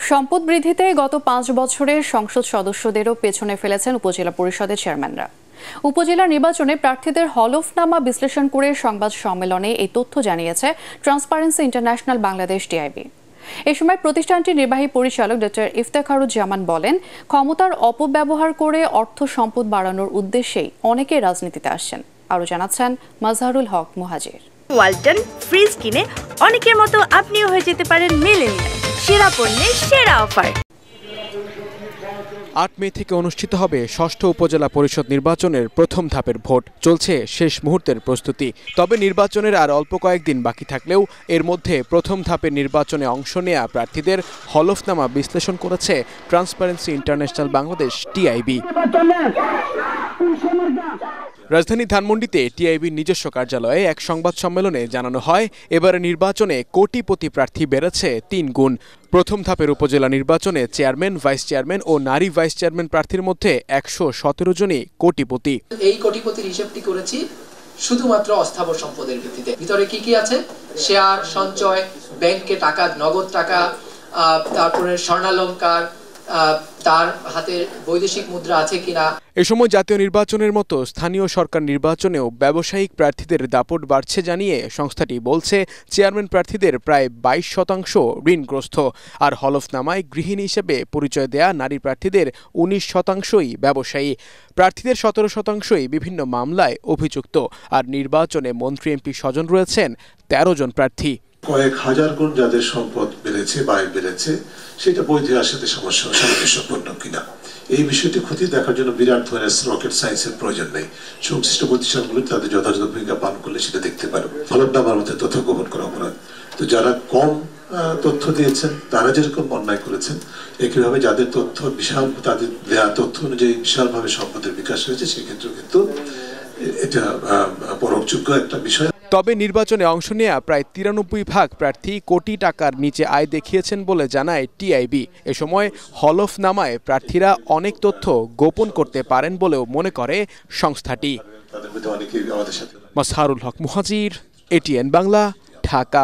সম্পদ বৃদ্ধিতে গত ৫ বছরে সংসদ সদস্যদেরও পেছনে ফেলেছেন উপজেলা পরিষদের চেয়ারম্যানরা। উপজেলা নির্বাচনে প্রার্থীদের হলফনামা বিশ্লেষণ করে সংবাদ সম্মেলনে এই তথ্য জানিয়েছে ট্রান্সপারেন্সি ইন্টারন্যাশনাল বাংলাদেশ টিআইবি। এ সময় প্রতিষ্ঠানটির নির্বাহী পরিচালক ডক্টর ইফতেখারুজ্জামান বলেন, ক্ষমতার অপব্যবহার করে অর্থ সম্পদ বাড়ানোর উদ্দেশ্যেই অনেকে রাজনীতিতে আসছেন। আরও জানাচ্ছেন মাজহারুল হক মুহাজির। ওয়ালটন ফ্রিজ কিনে অনেকের মতো আপনিও হয়ে যেতে পারেন মিলেনিয়াল। সেরা পণ্যের সেরা অফার। ৮ মে থেকে অনুষ্ঠিত হবে ষষ্ঠ উপজেলা পরিষদ নির্বাচনের প্রথম ধাপের ভোট। চলছে শেষ মুহূর্তের প্রস্তুতি। তবে নির্বাচনের আর অল্প কয়েকদিন বাকি থাকলেও এর মধ্যে প্রথম ধাপের নির্বাচনে অংশ নেয়া প্রার্থীদের হলফনামা বিশ্লেষণ করেছে ট্রান্সপারেন্সি ইন্টারন্যাশনাল বাংলাদেশ টিআইবি। রাজধানী ধানমন্ডিতে টিআইবির নিজস্ব কার্যালয়ে এক সংবাদ সম্মেলনে জানানো হয়, এবারে নির্বাচনে কোটিপতি প্রার্থী বেড়েছে ৩ গুণ। প্রথম ধাপের উপজেলা নির্বাচনে চেয়ারম্যান, ভাইস চেয়ারম্যান ও নারী ভাইস চেয়ারম্যান প্রার্থীর মধ্যে ১১৭ জনই কোটিপতি। এই কোটিপতির হিসেবটি করেছি শুধুমাত্র অস্থাবর সম্পদের ভিত্তিতে। ভিতরে কি কি আছে? শেয়ার, সঞ্চয়, ব্যাংকে টাকা, নগদ টাকা, তারপরে স্বর্ণালংকার, তার হাতে বৈদেশিক মুদ্রা আছে কিনা। এ সময় জাতীয় নির্বাচনের মতো স্থানীয় সরকার নির্বাচনেও ব্যবসায়িক প্রার্থীদের দাপট বাড়ছে জানিয়ে সংস্থাটি বলছে, চেয়ারম্যান প্রার্থীদের প্রায় ২২% ঋণগ্রস্ত। আর হলফনামায় গৃহিণী হিসেবে পরিচয় দেয়া নারী প্রার্থীদের ১৯%ই ব্যবসায়ী। প্রার্থীদের ১৭%ই বিভিন্ন মামলায় অভিযুক্ত। আর নির্বাচনে মন্ত্রী এমপি স্বজন রয়েছেন ১৩ জন প্রার্থী। কয়েক হাজার গুণ যাদের সম্পদ বেড়েছে, ব্যয় বেড়েছে, সেটা বৈধ সাথে সামঞ্জস্যপূর্ণ কিনা এই বিষয়টি খতিয়ে দেখার জন্য বিরাট ধরনের রকেট সায়েন্সের প্রয়োজন নেই। সংশ্লিষ্ট প্রতিষ্ঠানগুলো তাদের যথাযথ ভূমিকা পালন করলে সেটা দেখতে পারবে। হলফনামার মধ্যে তথ্য গোপন করা অপরাধ। তো যারা কম তথ্য দিয়েছেন তারা যেরকম অন্যায় করেছেন, একইভাবে যাদের তথ্য বিশাল, তাদের দেওয়া তথ্য অনুযায়ী বিশালভাবে সম্পদের বিকাশ হয়েছে, সেক্ষেত্রেও কিন্তু এটা পরোক্ষযোগ্য একটা বিষয়। তবে নির্বাচনে অংশ নেয়া প্রায় ৯৩% প্রার্থী কোটি টাকার নিচে আয় দেখিয়েছেন বলে জানায় টিআইবি। এ সময় হলফনামায় প্রার্থীরা অনেক তথ্য গোপন করতে পারেন বলেও মনে করে সংস্থাটি। মাজহারুল হক মুহাজির, এটিএন বাংলা, ঢাকা।